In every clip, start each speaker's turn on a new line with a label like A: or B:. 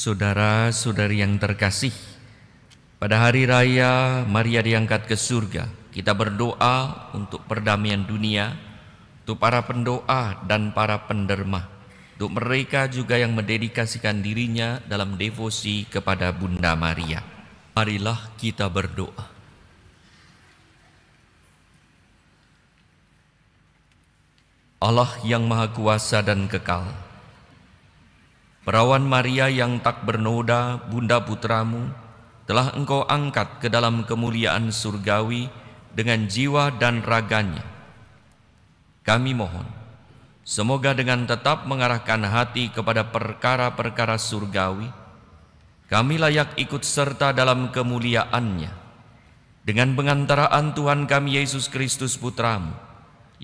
A: Saudara-saudari yang terkasih, pada hari raya Maria diangkat ke surga, kita berdoa untuk perdamaian dunia, untuk para pendoa dan para penderma, untuk mereka juga yang mendedikasikan dirinya dalam devosi kepada Bunda Maria. Marilah kita berdoa. Allah yang Maha Kuasa dan Kekal, Perawan Maria yang tak bernoda, Bunda Putramu, telah Engkau angkat ke dalam kemuliaan surgawi dengan jiwa dan raganya. Kami mohon, semoga dengan tetap mengarahkan hati kepada perkara-perkara surgawi, kami layak ikut serta dalam kemuliaannya, dengan pengantaraan Tuhan kami Yesus Kristus Putramu,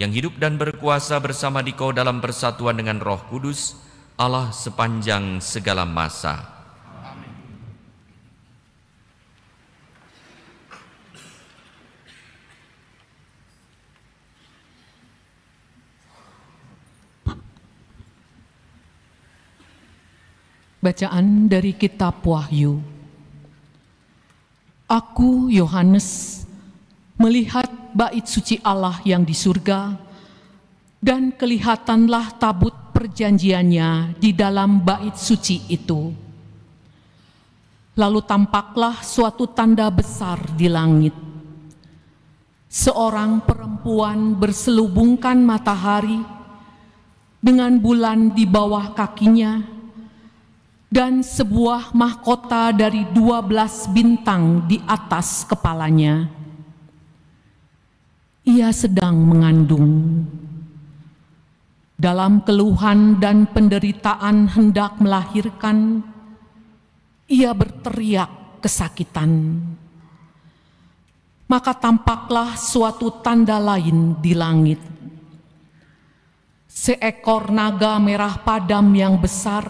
A: yang hidup dan berkuasa bersama Dikau dalam persatuan dengan Roh Kudus, Allah sepanjang segala masa.
B: Amin.
C: Bacaan dari Kitab Wahyu. Aku, Yohanes, melihat bait suci Allah yang di surga, dan kelihatanlah tabut perjanjiannya di dalam bait suci itu. Lalu tampaklah suatu tanda besar di langit. Seorang perempuan berselubungkan matahari dengan bulan di bawah kakinya, dan sebuah mahkota dari 12 bintang di atas kepalanya. Ia sedang mengandung. Dalam keluhan dan penderitaan hendak melahirkan, ia berteriak kesakitan. Maka tampaklah suatu tanda lain di langit. Seekor naga merah padam yang besar,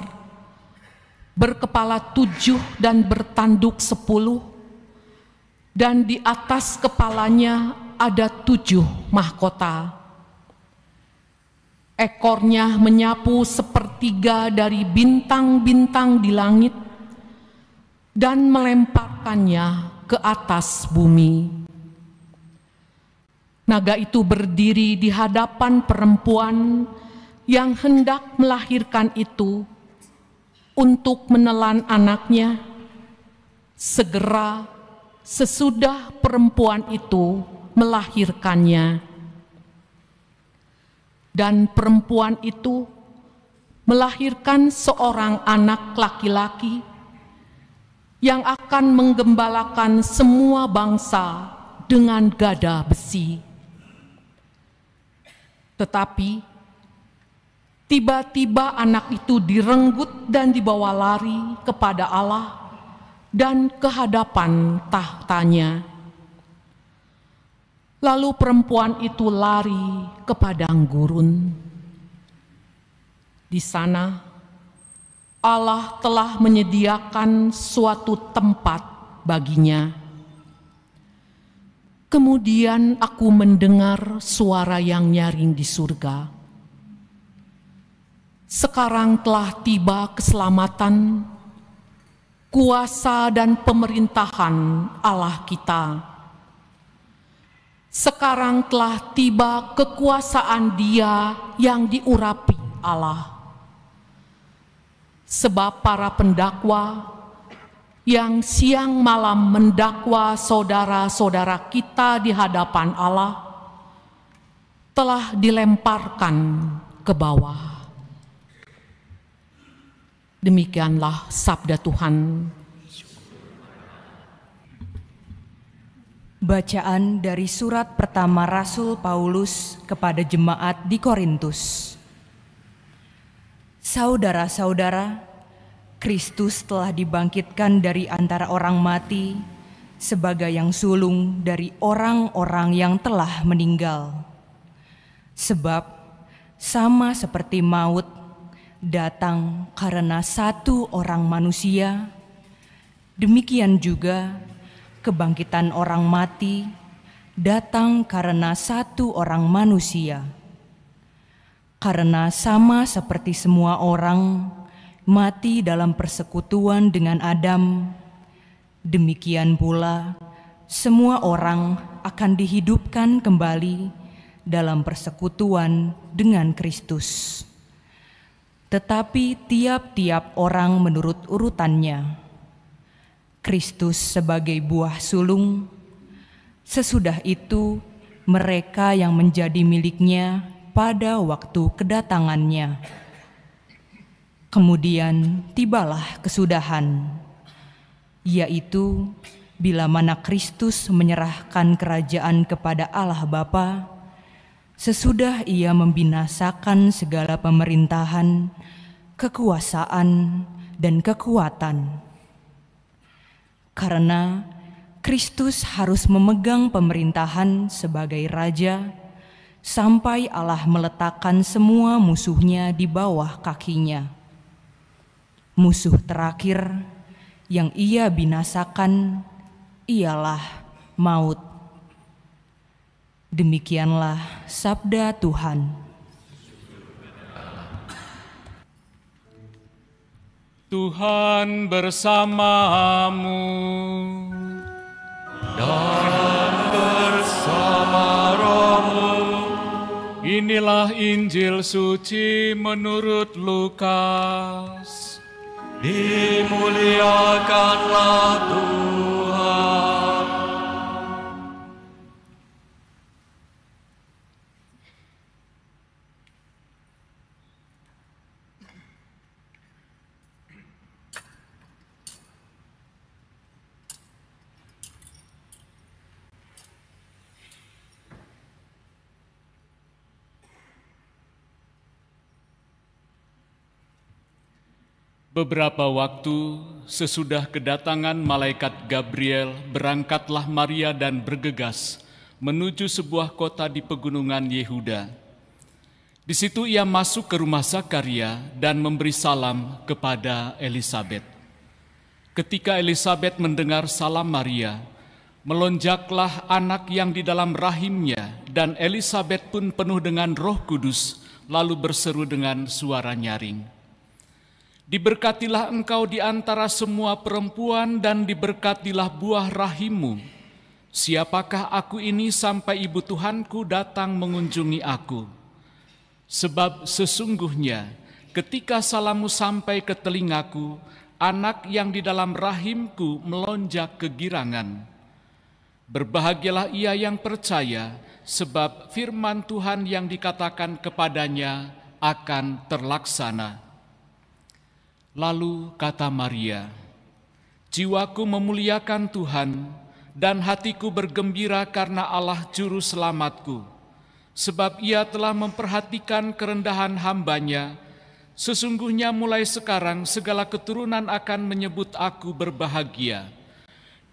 C: berkepala 7 dan bertanduk 10, dan di atas kepalanya ada 7 mahkota. Ekornya menyapu sepertiga dari bintang-bintang di langit dan melemparkannya ke atas bumi. Naga itu berdiri di hadapan perempuan yang hendak melahirkan itu untuk menelan anaknya. Segera sesudah perempuan itu melahirkannya. Dan perempuan itu melahirkan seorang anak laki-laki yang akan menggembalakan semua bangsa dengan gada besi. Tetapi tiba-tiba anak itu direnggut dan dibawa lari kepada Allah dan ke hadapan tahtanya. Lalu perempuan itu lari ke padang gurun. Di sana Allah telah menyediakan suatu tempat baginya. Kemudian aku mendengar suara yang nyaring di surga. Sekarang telah tiba keselamatan, kuasa dan pemerintahan Allah kita. Sekarang telah tiba kekuasaan Dia yang diurapi Allah. Sebab para pendakwa yang siang malam mendakwa saudara-saudara kita di hadapan Allah telah dilemparkan ke bawah. Demikianlah sabda Tuhan.
D: Bacaan dari surat pertama Rasul Paulus kepada jemaat di Korintus. Saudara-saudara, Kristus telah dibangkitkan dari antara orang mati sebagai yang sulung dari orang-orang yang telah meninggal. Sebab sama seperti maut datang karena satu orang manusia, demikian juga kebangkitan orang mati datang karena satu orang manusia. Karena sama seperti semua orang mati dalam persekutuan dengan Adam, demikian pula semua orang akan dihidupkan kembali dalam persekutuan dengan Kristus. Tetapi tiap-tiap orang menurut urutannya. Kristus sebagai buah sulung, sesudah itu mereka yang menjadi miliknya pada waktu kedatangannya. Kemudian tibalah kesudahan, yaitu bila mana Kristus menyerahkan kerajaan kepada Allah Bapa, sesudah ia membinasakan segala pemerintahan, kekuasaan, dan kekuatan. Karena Kristus harus memegang pemerintahan sebagai Raja, sampai Allah meletakkan semua musuhnya di bawah kakinya. Musuh terakhir yang ia binasakan ialah maut. Demikianlah sabda Tuhan.
B: Tuhan bersamamu
A: Dan bersama rohmu.
B: Inilah Injil suci menurut Lukas.
A: Dimuliakanlah Tuhan.
B: Beberapa waktu sesudah kedatangan malaikat Gabriel, berangkatlah Maria dan bergegas menuju sebuah kota di pegunungan Yehuda. Di situ ia masuk ke rumah Zakaria dan memberi salam kepada Elisabet. Ketika Elisabet mendengar salam Maria, melonjaklah anak yang di dalam rahimnya, dan Elisabet pun penuh dengan Roh Kudus, lalu berseru dengan suara nyaring, "Diberkatilah engkau di antara semua perempuan, dan diberkatilah buah rahimmu. Siapakah aku ini sampai ibu Tuhanku datang mengunjungi aku? Sebab sesungguhnya ketika salammu sampai ke telingaku, anak yang di dalam rahimku melonjak kegirangan. Berbahagialah ia yang percaya, sebab firman Tuhan yang dikatakan kepadanya akan terlaksana." Lalu kata Maria, "Jiwaku memuliakan Tuhan, dan hatiku bergembira karena Allah Juru Selamatku, sebab ia telah memperhatikan kerendahan hamba-Nya. Sesungguhnya mulai sekarang segala keturunan akan menyebut aku berbahagia,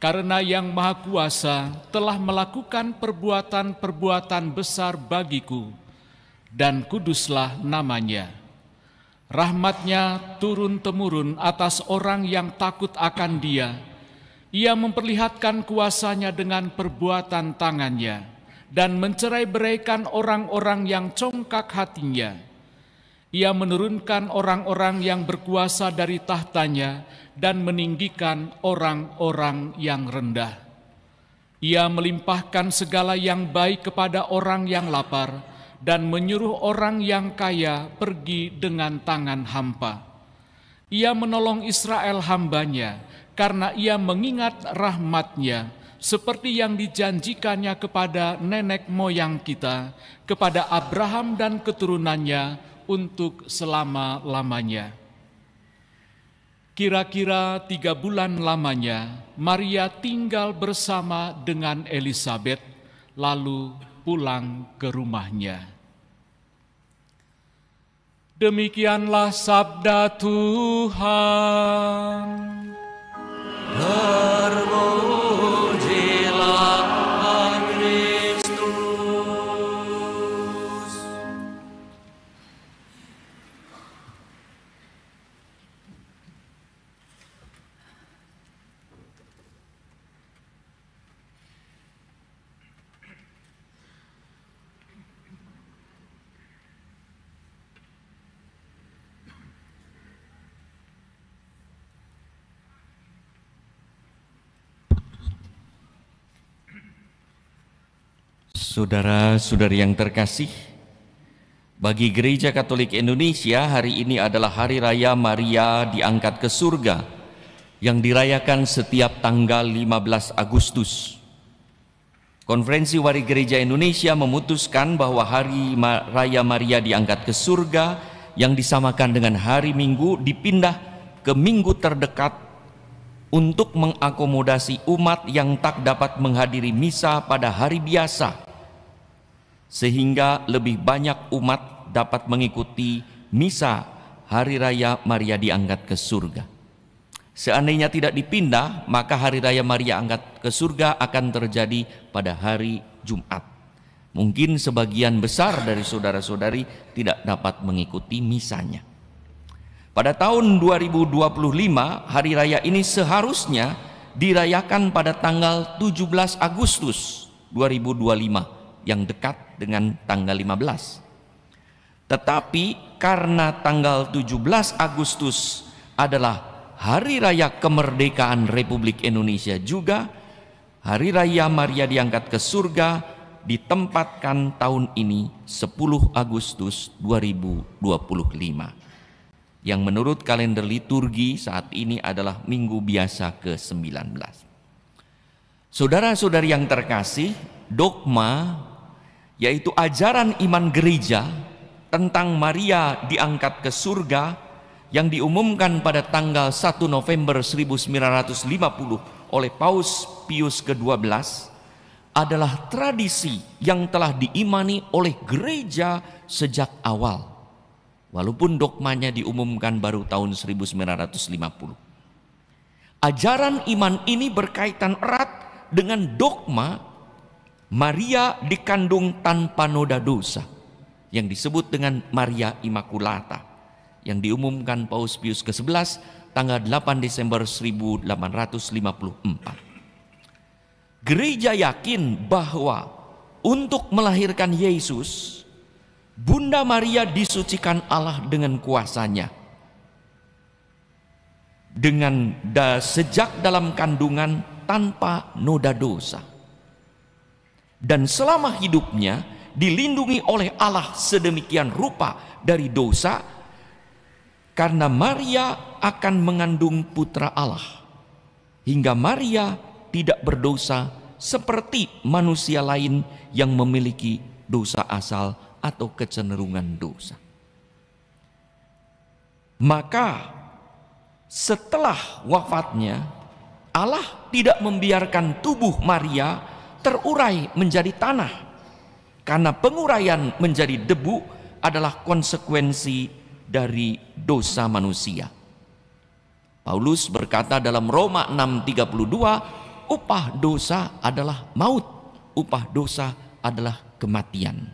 B: karena Yang Maha Kuasa telah melakukan perbuatan-perbuatan besar bagiku, dan kuduslah namanya. Rahmat-Nya turun-temurun atas orang yang takut akan Dia. Ia memperlihatkan kuasa-Nya dengan perbuatan tangan-Nya, dan mencerai-beraikan orang-orang yang congkak hatinya. Ia menurunkan orang-orang yang berkuasa dari tahtanya, dan meninggikan orang-orang yang rendah. Ia melimpahkan segala yang baik kepada orang yang lapar, dan menyuruh orang yang kaya pergi dengan tangan hampa. Ia menolong Israel hamba-Nya, karena ia mengingat rahmat-Nya, seperti yang dijanjikannya kepada nenek moyang kita, kepada Abraham dan keturunannya untuk selama-lamanya. Kira-kira 3 bulan lamanya, Maria tinggal bersama dengan Elisabet, lalu pulang ke rumahnya. Demikianlah sabda Tuhan.
A: Terpujilah Kristus. Saudara-saudari yang terkasih, bagi Gereja Katolik Indonesia hari ini adalah Hari Raya Maria diangkat ke surga yang dirayakan setiap tanggal 15 Agustus. Konferensi Wari Gereja Indonesia memutuskan bahwa Hari Raya Maria diangkat ke surga yang disamakan dengan hari Minggu dipindah ke minggu terdekat untuk mengakomodasi umat yang tak dapat menghadiri misa pada hari biasa, sehingga lebih banyak umat dapat mengikuti misa Hari Raya Maria diangkat ke surga. Seandainya tidak dipindah, maka Hari Raya Maria angkat ke surga akan terjadi pada hari Jumat. Mungkin sebagian besar dari saudara-saudari tidak dapat mengikuti misanya. Pada tahun 2025, Hari Raya ini seharusnya dirayakan pada tanggal 17 Agustus 2025 yang dekat dengan tanggal 15. Tetapi karena tanggal 17 Agustus adalah Hari Raya Kemerdekaan Republik Indonesia juga, Hari Raya Maria diangkat ke surga ditempatkan tahun ini 10 Agustus 2025. Yang menurut kalender liturgi saat ini adalah Minggu Biasa ke-19. Saudara-saudari yang terkasih, dogma yaitu ajaran iman gereja tentang Maria diangkat ke surga yang diumumkan pada tanggal 1 November 1950 oleh Paus Pius ke-12 adalah tradisi yang telah diimani oleh gereja sejak awal, walaupun dogmanya diumumkan baru tahun 1950. Ajaran iman ini berkaitan erat dengan dogma Maria dikandung tanpa noda dosa yang disebut dengan Maria Immaculata yang diumumkan Paus Pius ke-11 tanggal 8 Desember 1854. Gereja yakin bahwa untuk melahirkan Yesus, Bunda Maria disucikan Allah dengan kuasanya. Sejak dalam kandungan tanpa noda dosa. Dan selama hidupnya dilindungi oleh Allah sedemikian rupa dari dosa, karena Maria akan mengandung putra Allah, hingga Maria tidak berdosa seperti manusia lain yang memiliki dosa asal atau kecenderungan dosa. Maka setelah wafatnya, Allah tidak membiarkan tubuh Maria terurai menjadi tanah, karena penguraian menjadi debu adalah konsekuensi dari dosa manusia. Paulus berkata dalam Roma 6:32, upah dosa adalah maut, upah dosa adalah kematian.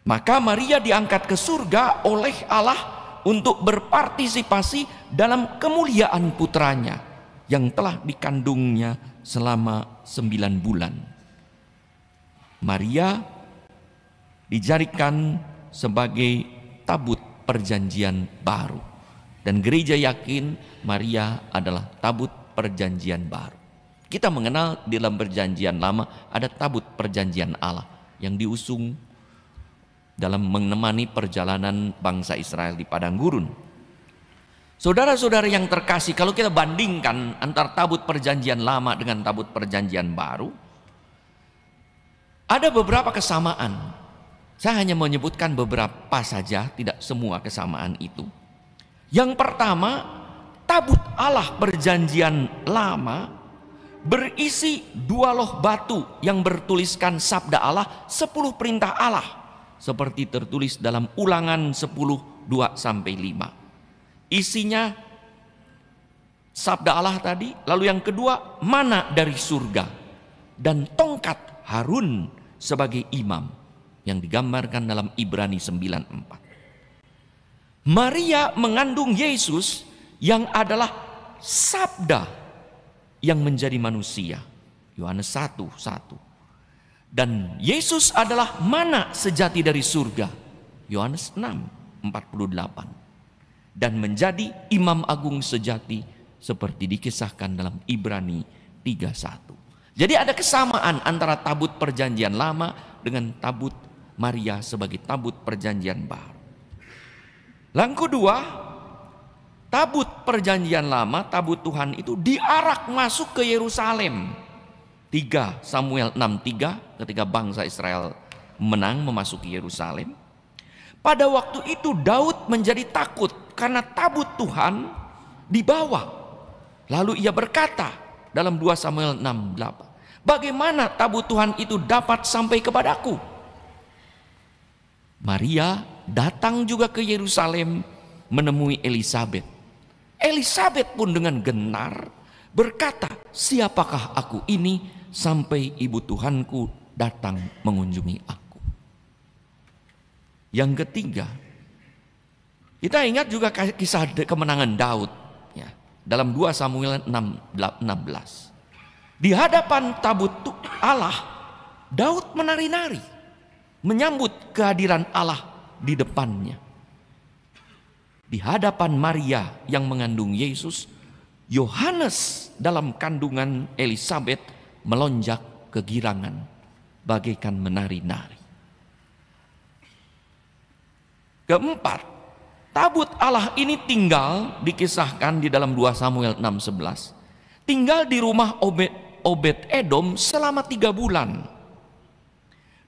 A: Maka Maria diangkat ke surga oleh Allah untuk berpartisipasi dalam kemuliaan putranya yang telah dikandungnya selama 9 bulan. Maria dijadikan sebagai tabut perjanjian baru, dan gereja yakin Maria adalah tabut perjanjian baru. Kita mengenal di dalam perjanjian lama ada tabut perjanjian Allah yang diusung dalam menemani perjalanan bangsa Israel di padang gurun. Saudara-saudara yang terkasih, kalau kita bandingkan antara tabut perjanjian lama dengan tabut perjanjian baru, ada beberapa kesamaan. Saya hanya menyebutkan beberapa saja, tidak semua kesamaan itu. Yang pertama, tabut Allah perjanjian lama berisi 2 loh batu yang bertuliskan sabda Allah, 10 perintah Allah, seperti tertulis dalam Ulangan 10:2-5. Isinya sabda Allah tadi, lalu yang kedua mana dari surga, dan tongkat Harun sebagai imam yang digambarkan dalam Ibrani 9:4. Maria mengandung Yesus yang adalah sabda yang menjadi manusia, Yohanes 1:1. Dan Yesus adalah mana sejati dari surga, Yohanes 6:48. Dan menjadi imam agung sejati seperti dikisahkan dalam Ibrani 3:1. Jadi ada kesamaan antara tabut perjanjian lama dengan tabut Maria sebagai tabut perjanjian baru. Yang kedua, tabut perjanjian lama, tabut Tuhan itu diarak masuk ke Yerusalem. 3 Samuel 6:3 ketika bangsa Israel menang memasuki Yerusalem. Pada waktu itu Daud menjadi takut karena tabut Tuhan dibawa. Lalu ia berkata dalam 2 Samuel 6:8, bagaimana tabut Tuhan itu dapat sampai kepadaku? Maria datang juga ke Yerusalem menemui Elisabet. Elisabet pun dengan genar berkata, siapakah aku ini sampai ibu Tuhanku datang mengunjungi aku. Yang ketiga, kita ingat juga kisah kemenangan Daud ya, dalam 2 Samuel 6:16. Di hadapan tabut Allah, Daud menari-nari, menyambut kehadiran Allah di depannya. Di hadapan Maria yang mengandung Yesus, Yohanes dalam kandungan Elisabet melonjak kegirangan, bagaikan menari-nari. Keempat, tabut Allah ini tinggal, dikisahkan di dalam 2 Samuel 6:11, tinggal di rumah Obed Edom selama 3 bulan.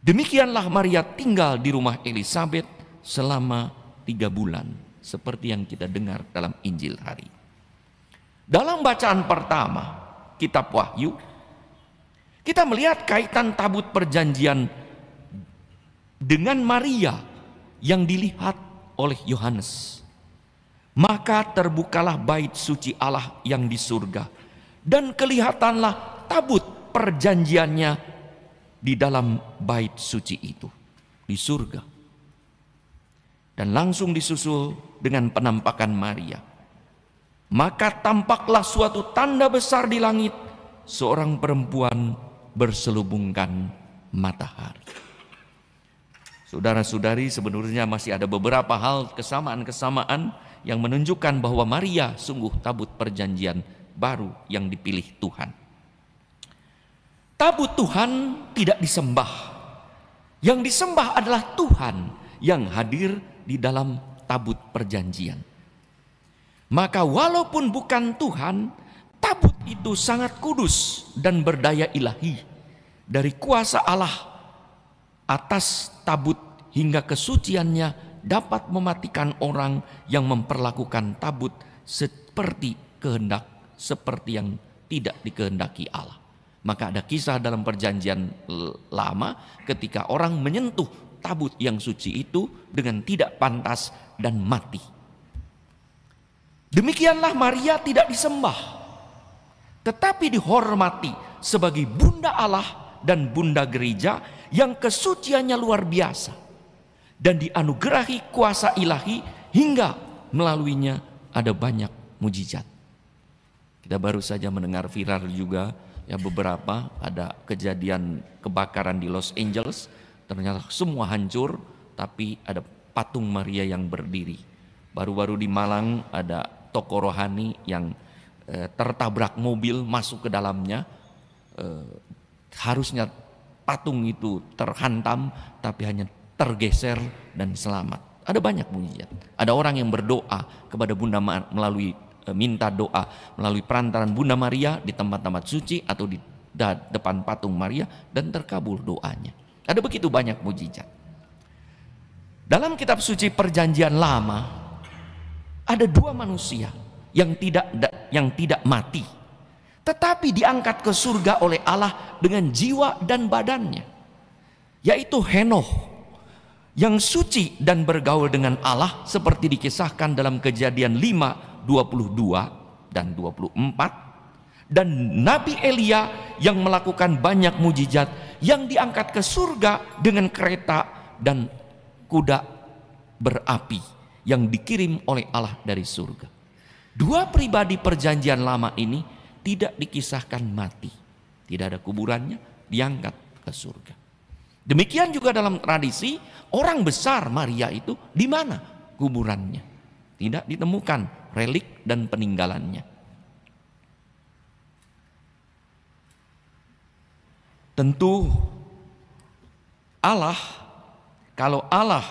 A: Demikianlah Maria tinggal di rumah Elisabet selama 3 bulan, seperti yang kita dengar dalam Injil hari. Dalam bacaan pertama, kitab Wahyu, kita melihat kaitan tabut perjanjian dengan Maria yang dilihat oleh Yohanes. Maka terbukalah bait suci Allah yang di surga, dan kelihatanlah tabut perjanjiannya di dalam bait suci itu di surga. Dan langsung disusul dengan penampakan Maria. Maka tampaklah suatu tanda besar di langit, seorang perempuan berselubungkan matahari. Saudara-saudari, sebenarnya masih ada beberapa hal kesamaan-kesamaan yang menunjukkan bahwa Maria sungguh tabut perjanjian baru yang dipilih Tuhan. Tabut Tuhan tidak disembah. Yang disembah adalah Tuhan yang hadir di dalam tabut perjanjian. Maka walaupun bukan Tuhan, tabut itu sangat kudus dan berdaya ilahi. Dari kuasa Allah atas tabut hingga kesuciannya dapat mematikan orang yang memperlakukan tabut seperti yang tidak dikehendaki Allah. Maka ada kisah dalam perjanjian lama ketika orang menyentuh tabut yang suci itu dengan tidak pantas dan mati. Demikianlah Maria tidak disembah, tetapi dihormati sebagai bunda Allah dan bunda gereja yang kesuciannya luar biasa, dan dianugerahi kuasa ilahi hingga melaluinya ada banyak mujizat. Kita baru saja mendengar viral juga ya, beberapa ada kejadian kebakaran di Los Angeles, ternyata semua hancur tapi ada patung Maria yang berdiri. Baru-baru di Malang ada toko rohani yang tertabrak mobil masuk ke dalamnya, harusnya patung itu terhantam tapi hanya tergeser dan selamat. Ada banyak mujizat. Ada orang yang berdoa kepada Bunda melalui minta doa melalui perantaran Bunda Maria di tempat-tempat suci atau di depan patung Maria dan terkabul doanya. Ada begitu banyak mujizat. Dalam kitab suci perjanjian lama ada 2 manusia yang tidak mati, tetapi diangkat ke surga oleh Allah dengan jiwa dan badannya, yaitu Henokh yang suci dan bergaul dengan Allah seperti dikisahkan dalam Kejadian 5:22 dan 24, dan Nabi Elia yang melakukan banyak mujizat yang diangkat ke surga dengan kereta dan kuda berapi yang dikirim oleh Allah dari surga. 2 pribadi perjanjian lama ini tidak dikisahkan mati, tidak ada kuburannya, diangkat ke surga. Demikian juga dalam tradisi orang besar Maria itu di mana kuburannya? Tidak ditemukan relik dan peninggalannya. Tentu Allah, kalau Allah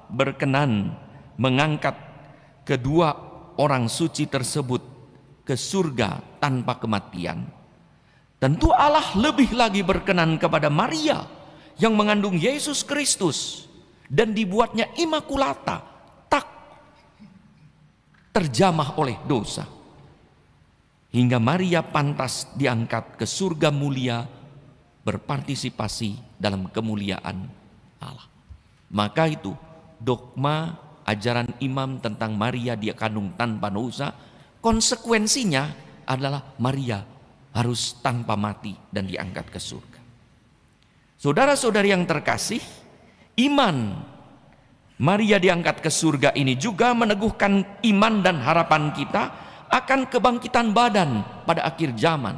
A: berkenan mengangkat kedua orang suci tersebut ke surga tanpa kematian, tentu Allah lebih lagi berkenan kepada Maria yang mengandung Yesus Kristus dan dibuatnya imakulata, tak terjamah oleh dosa, hingga Maria pantas diangkat ke surga mulia, berpartisipasi dalam kemuliaan Allah. Maka itu dogma ajaran imam tentang Maria dia kandung tanpa dosa, konsekuensinya adalah Maria harus tanpa mati dan diangkat ke surga. Saudara-saudari yang terkasih, iman Maria diangkat ke surga ini juga meneguhkan iman dan harapan kita akan kebangkitan badan pada akhir zaman.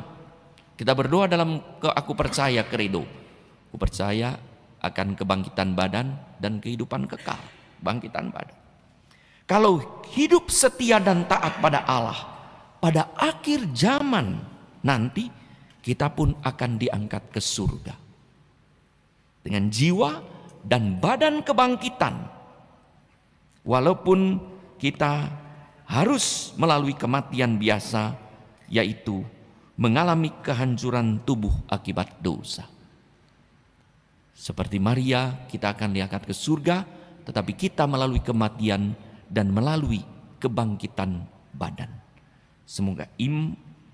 A: Kita berdoa dalam aku percaya credo. Aku percaya akan kebangkitan badan dan kehidupan kekal. Bangkitan badan. Kalau hidup setia dan taat pada Allah, pada akhir zaman nanti kita pun akan diangkat ke surga. Dengan jiwa dan badan kebangkitan. Walaupun kita harus melalui kematian biasa, yaitu mengalami kehancuran tubuh akibat dosa. Seperti Maria, kita akan diangkat ke surga, tetapi kita melalui kematian dan melalui kebangkitan badan. Semoga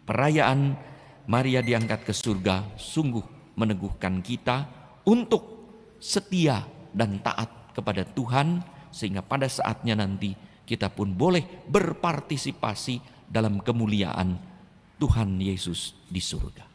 A: perayaan Maria diangkat ke surga sungguh meneguhkan kita untuk setia dan taat kepada Tuhan, sehingga pada saatnya nanti kita pun boleh berpartisipasi dalam kemuliaan Tuhan Yesus di surga.